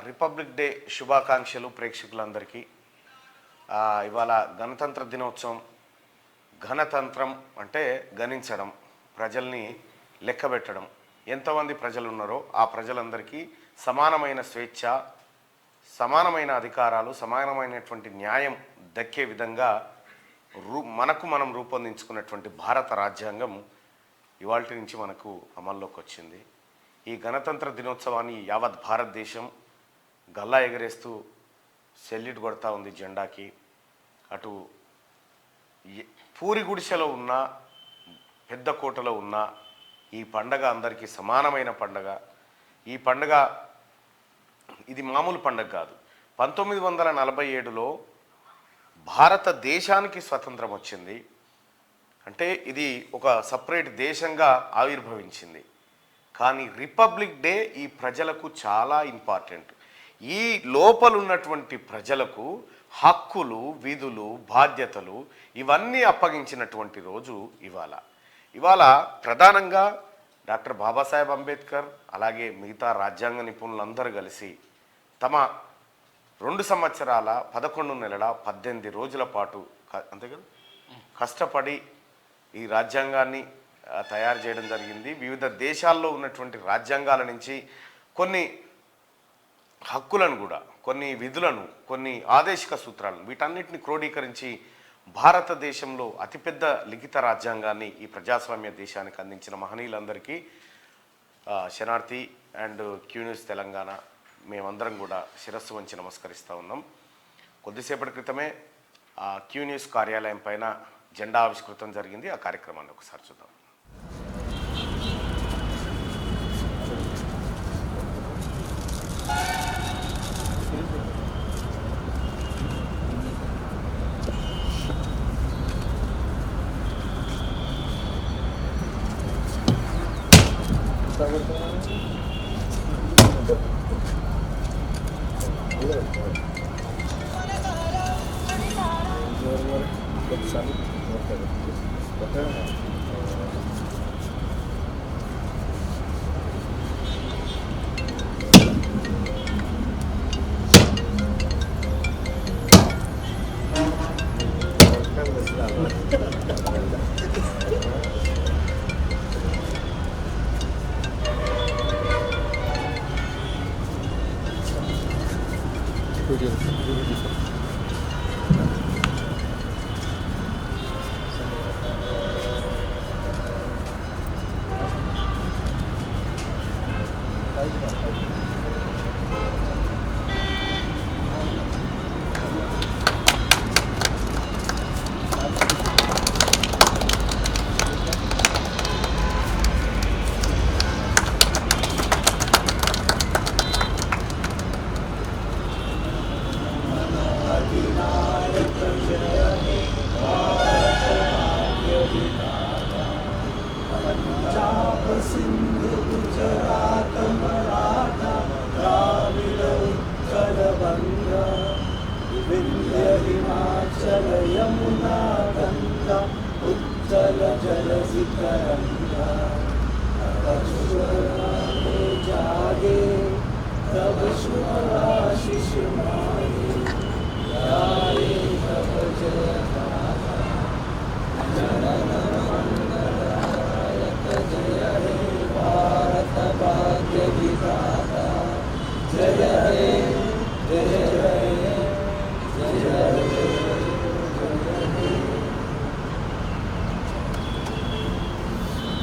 Republic day శుభాకాంక్షలు ప్రేక్షకులందరికీ. ఇవాళ గణతంత్ర దినోత్సవం. గణతంత్రం అంటే గణించడం, ప్రజల్ని లెక్కబెట్టడం. ఎంతమంది ప్రజలు ఉన్నారో ఆ ప్రజలందరికీ సమానమైన స్వేచ్ఛ, సమానమైన అధికారాలు, సమానమైనటువంటి న్యాయం దక్కే విధంగా మనం రూపొందించుకున్నటువంటి భారత రాజ్యాంగం ఇవాల్టి నుంచి మనకు అమల్లోకి వచ్చింది. ఈ గణతంత్ర దినోత్సవాన్ని యావత్ భారతదేశం గల్లా ఎగరేస్తూ సెల్యూట్ కొడతా ఉంది జెండాకి. అటు పూరి గుడిసెలో ఉన్న, పెద్ద కోటలో ఉన్న ఈ పండగ అందరికీ సమానమైన పండగ. ఈ పండగ ఇది మామూలు పండగ కాదు. 1947లో భారతదేశానికి స్వతంత్రం వచ్చింది అంటే ఇది ఒక సపరేట్ దేశంగా ఆవిర్భవించింది. కానీ రిపబ్లిక్ డే ఈ ప్రజలకు చాలా ఇంపార్టెంట్. ఈ లోపలున్నటువంటి ప్రజలకు హక్కులు, విధులు, బాధ్యతలు ఇవన్నీ అప్పగించినటువంటి రోజు ఇవాళ ప్రధానంగా డాక్టర్ బాబాసాహెబ్ అంబేద్కర్ అలాగే మిగతా రాజ్యాంగ నిపుణులందరూ కలిసి తమ 2 సంవత్సరాల 11 నెలల 18 రోజుల పాటు అంతే కదా కష్టపడి ఈ రాజ్యాంగాన్ని తయారు చేయడం జరిగింది. వివిధ దేశాల్లో ఉన్నటువంటి రాజ్యాంగాల నుంచి కొన్ని హక్కులను కూడా, కొన్ని విధులను, కొన్ని ఆదేశిక సూత్రాలను వీటన్నిటిని క్రోడీకరించి భారతదేశంలో అతిపెద్ద లిఖిత రాజ్యాంగాన్ని ఈ ప్రజాస్వామ్య దేశానికి అందించిన మహనీయులందరికీ శనార్థి అండ్ క్యూ న్యూస్ తెలంగాణ మేమందరం కూడా శిరస్సు వంచి నమస్కరిస్తూ ఉన్నాం. కొద్దిసేపటి క్రితమే క్యూ న్యూస్ కార్యాలయం పైన జెండా ఆవిష్కృతం జరిగింది. ఆ కార్యక్రమాన్ని ఒకసారి చూద్దాం.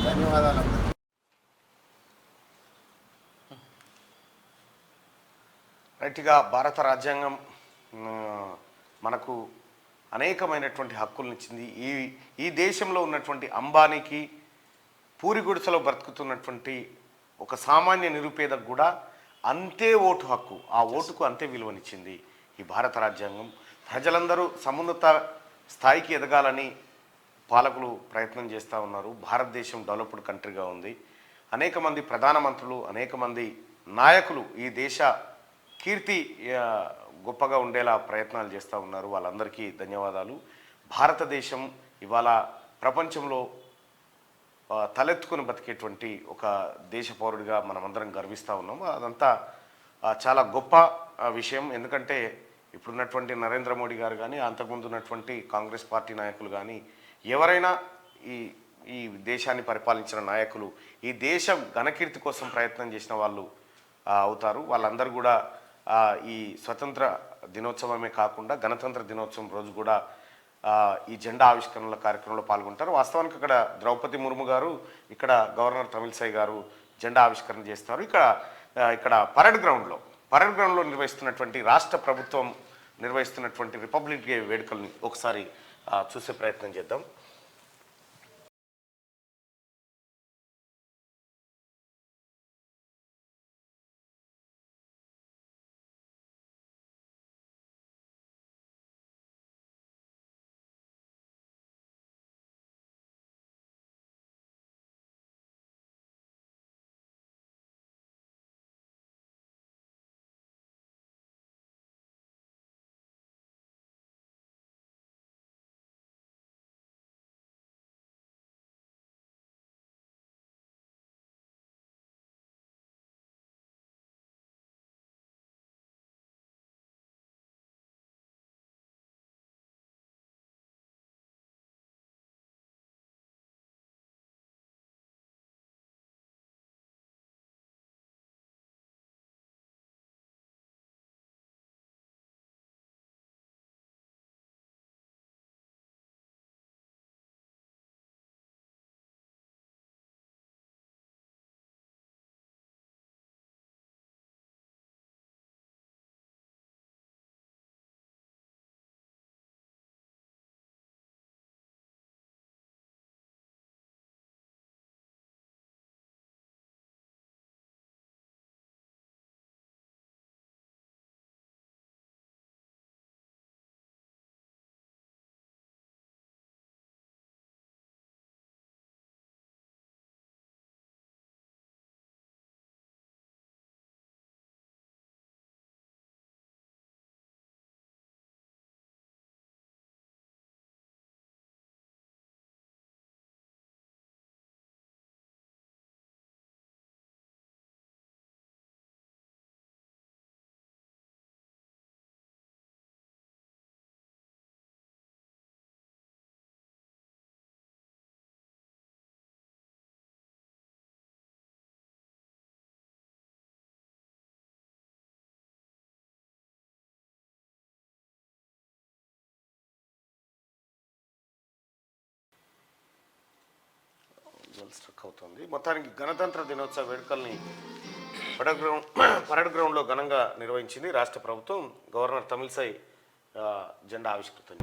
ధన్యవాదాలు. రైట్గా భారత రాజ్యాంగం మనకు అనేకమైనటువంటి హక్కులనిచ్చింది. ఈ దేశంలో ఉన్నటువంటి అంబానీకి, పూరి గుడిసెలో బ్రతుకుతున్నటువంటి ఒక సామాన్య నిరుపేదకు కూడా అంతే ఓటు హక్కు, ఆ ఓటుకు అంతే విలువనిచ్చింది ఈ భారత రాజ్యాంగం. ప్రజలందరూ సమున్నత స్థాయికి ఎదగాలని పాలకులు ప్రయత్నం చేస్తూ ఉన్నారు. భారతదేశం డెవలప్డ్ కంట్రీగా ఉంది. అనేక మంది ప్రధానమంత్రులు, అనేక మంది నాయకులు ఈ దేశ కీర్తి గొప్పగా ఉండేలా ప్రయత్నాలు చేస్తూ ఉన్నారు. వాళ్ళందరికీ ధన్యవాదాలు. భారతదేశం ఇవాళ ప్రపంచంలో తలెత్తుకుని బతికేటువంటి ఒక దేశ పౌరుడిగా మనమందరం గర్విస్తూ ఉన్నాం. అదంతా చాలా గొప్ప విషయం. ఎందుకంటే ఇప్పుడున్నటువంటి నరేంద్ర మోడీ గారు కానీ, అంతకుముందు ఉన్నటువంటి కాంగ్రెస్ పార్టీ నాయకులు కానీ, ఎవరైనా ఈ ఈ దేశాన్ని పరిపాలించిన నాయకులు ఈ దేశం ఘనకీర్తి కోసం ప్రయత్నం చేసిన వాళ్ళు అవుతారు. వాళ్ళందరూ కూడా ఈ స్వతంత్ర దినోత్సవమే కాకుండా గణతంత్ర దినోత్సవం రోజు కూడా ఈ జెండా ఆవిష్కరణల కార్యక్రమంలో పాల్గొంటారు. వాస్తవానికి ఇక్కడ ద్రౌపది ముర్ము గారు, ఇక్కడ గవర్నర్ తమిళిసై గారు జెండా ఆవిష్కరణ చేస్తారు. ఇక్కడ పరేడ్ గ్రౌండ్లో నిర్వహిస్తున్నటువంటి రాష్ట్ర ప్రభుత్వం నిర్వహిస్తున్నటువంటి రిపబ్లిక్ డే వేడుకల్ని ఒకసారి చూసే ప్రయత్నం చేద్దాం. స్ట్రక్ అవుతుంది. మొత్తానికి గణతంత్ర దినోత్సవ వేడుకల్ని పరేడ్ గ్రౌండ్లో ఘనంగా నిర్వహించింది రాష్ట్ర ప్రభుత్వం. గవర్నర్ తమిళిసై జెండా ఆవిష్కృతం.